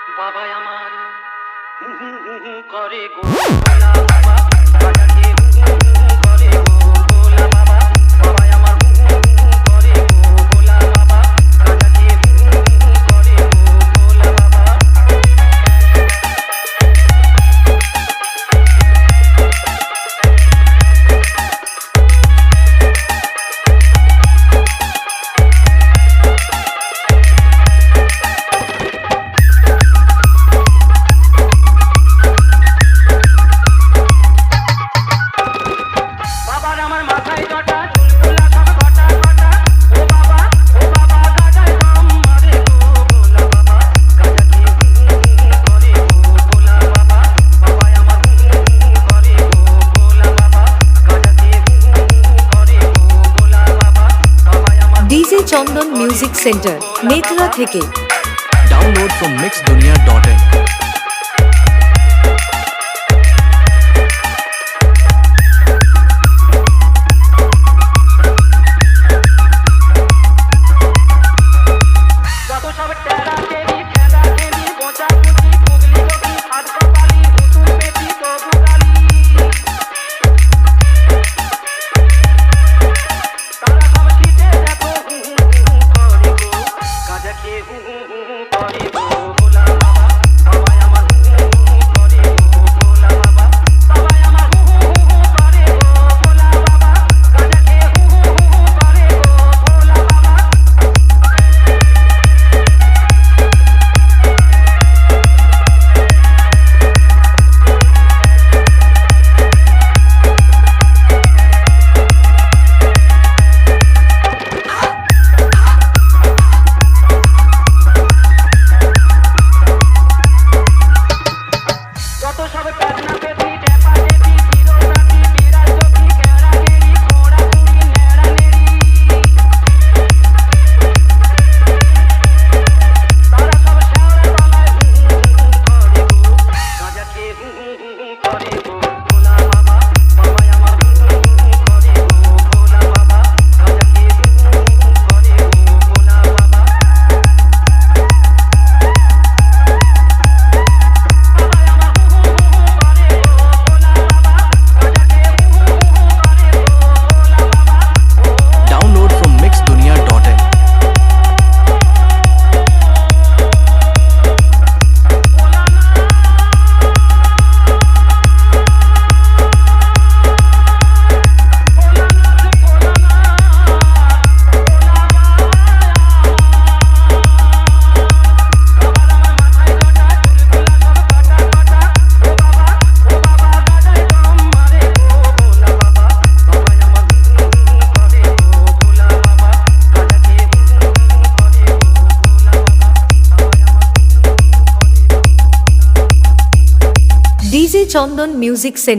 বাবা আমার হু হু হু হু করে গো ভোলা বাবা রাজাকে হু হু হু হু করে গো ভোলা বাবা বাবা আমার হু হু হু হু করে গো ভোলা বাবা রাজাকে হু হু হু হু করে গো ভোলা বাবা DJ চন্দন মিউজিক সেন্টার মেথলা থেকে Download from mixdunia.in DJ Chandan music centre